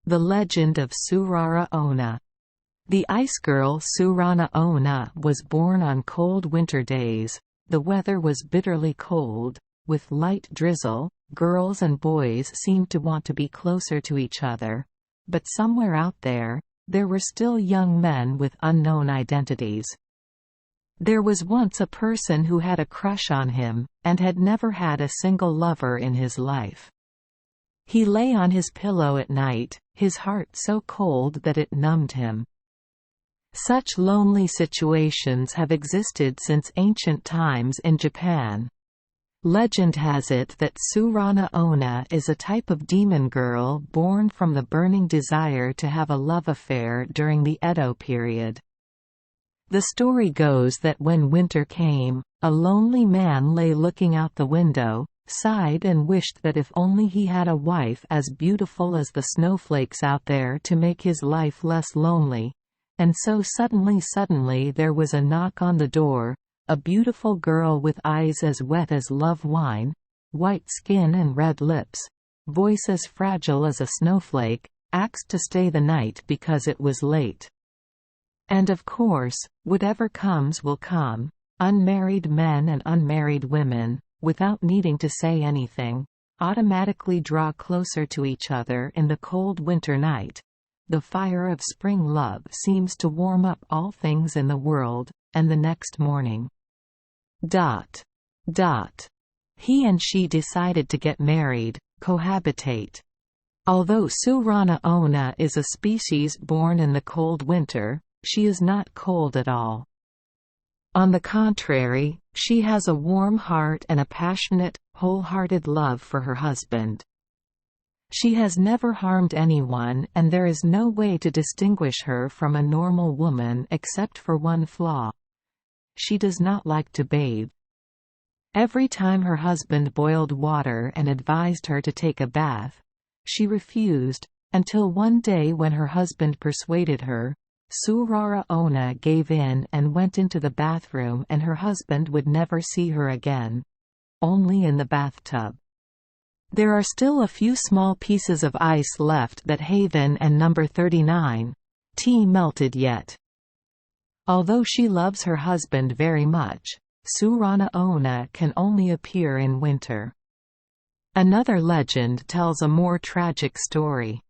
The Legend of Tsurara Onna. The ice girl Tsurara Onna was born on cold winter days. The weather was bitterly cold, with light drizzle. Girls and boys seemed to want to be closer to each other. But somewhere out there, there were still young men with unknown identities. There was once a person who had a crush on him, and had never had a single lover in his life. He lay on his pillow at night, his heart so cold that it numbed him. Such lonely situations have existed since ancient times in Japan. Legend has it that Tsurara Onna is a type of demon girl born from the burning desire to have a love affair during the Edo period. The story goes that when winter came, a lonely man lay looking out the window, sighed and wished that if only he had a wife as beautiful as the snowflakes out there to make his life less lonely. And so suddenly there was a knock on the door. A beautiful girl with eyes as wet as love wine, white skin and red lips, voice as fragile as a snowflake, asked to stay the night because it was late. And of course, whatever comes will come. Unmarried men and unmarried women, without needing to say anything, automatically draw closer to each other in the cold winter night. The fire of spring love seems to warm up all things in the world, and the next morning. He and she decided to get married, cohabitate. Although Tsurara Onna is a species born in the cold winter, she is not cold at all. On the contrary, she has a warm heart and a passionate, wholehearted love for her husband. She has never harmed anyone, and there is no way to distinguish her from a normal woman except for one flaw. She does not like to bathe. Every time her husband boiled water and advised her to take a bath, she refused, until one day when her husband persuaded her. Tsurara Onna gave in and went into the bathroom, and her husband would never see her again. Only in the bathtub. There are still a few small pieces of ice left that Haven and number 39 T melted yet. Although she loves her husband very much, Tsurara Onna can only appear in winter. Another legend tells a more tragic story.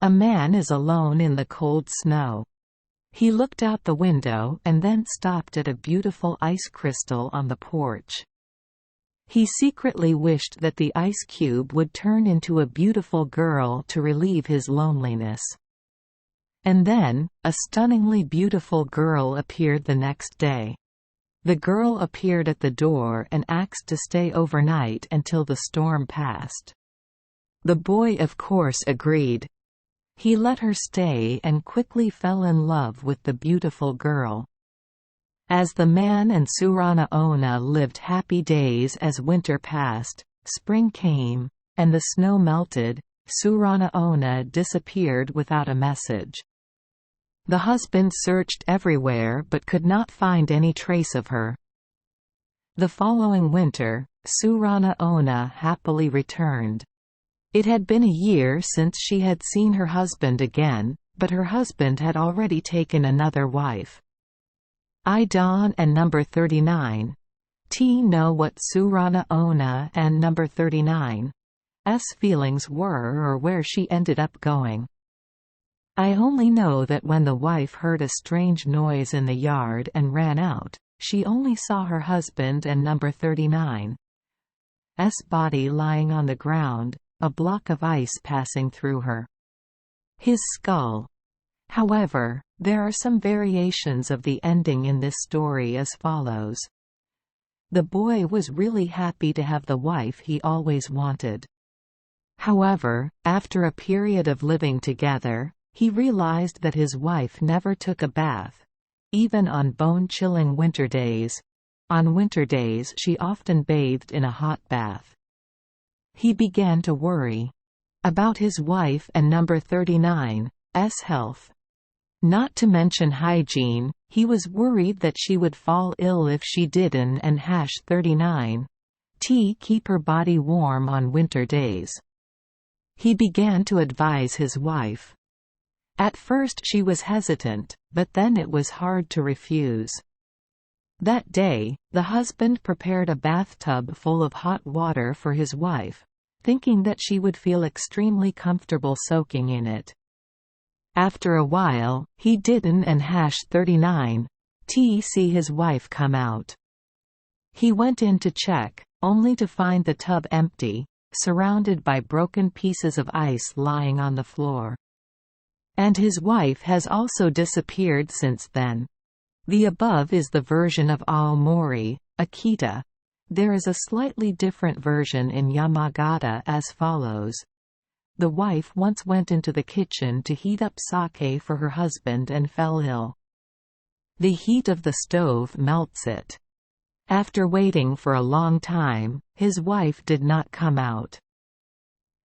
A man is alone in the cold snow. He looked out the window and then stopped at a beautiful ice crystal on the porch. He secretly wished that the ice cube would turn into a beautiful girl to relieve his loneliness. And then, a stunningly beautiful girl appeared the next day. The girl appeared at the door and asked to stay overnight until the storm passed. The boy of course agreed. He let her stay and quickly fell in love with the beautiful girl. As the man and Tsurara Onna lived happy days as winter passed, spring came, and the snow melted. Tsurara Onna disappeared without a message. The husband searched everywhere but could not find any trace of her. The following winter, Tsurara Onna happily returned. It had been a year since she had seen her husband again, but her husband had already taken another wife. I Dawn and number 39 T know what Tsurara Onna and number 39's feelings were or where she ended up going. I only know that when the wife heard a strange noise in the yard and ran out, she only saw her husband and number 39's body lying on the ground, a block of ice passing through her. His skull. However, there are some variations of the ending in this story as follows. The boy was really happy to have the wife he always wanted. However, after a period of living together, he realized that his wife never took a bath, even on bone-chilling winter days. On winter days she often bathed in a hot bath. He began to worry about his wife and number 39's health. Not to mention hygiene, he was worried that she would fall ill if she didn't and #39 keep her body warm on winter days. He began to advise his wife. At first she was hesitant, but then it was hard to refuse. That day, the husband prepared a bathtub full of hot water for his wife, thinking that she would feel extremely comfortable soaking in it. After a while, he didn't and #39 see his wife come out. He went in to check, only to find the tub empty, surrounded by broken pieces of ice lying on the floor. And his wife has also disappeared since then. The above is the version of Aomori, Akita. There is a slightly different version in Yamagata as follows. The wife once went into the kitchen to heat up sake for her husband and fell ill. The heat of the stove melts it. After waiting for a long time, his wife did not come out.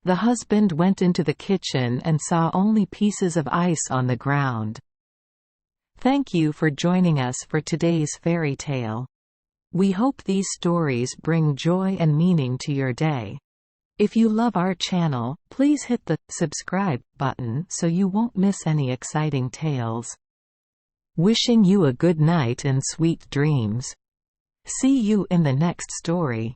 The husband went into the kitchen and saw only pieces of ice on the ground. Thank you for joining us for today's fairy tale. We hope these stories bring joy and meaning to your day. If you love our channel, please hit the subscribe button so you won't miss any exciting tales. Wishing you a good night and sweet dreams. See you in the next story.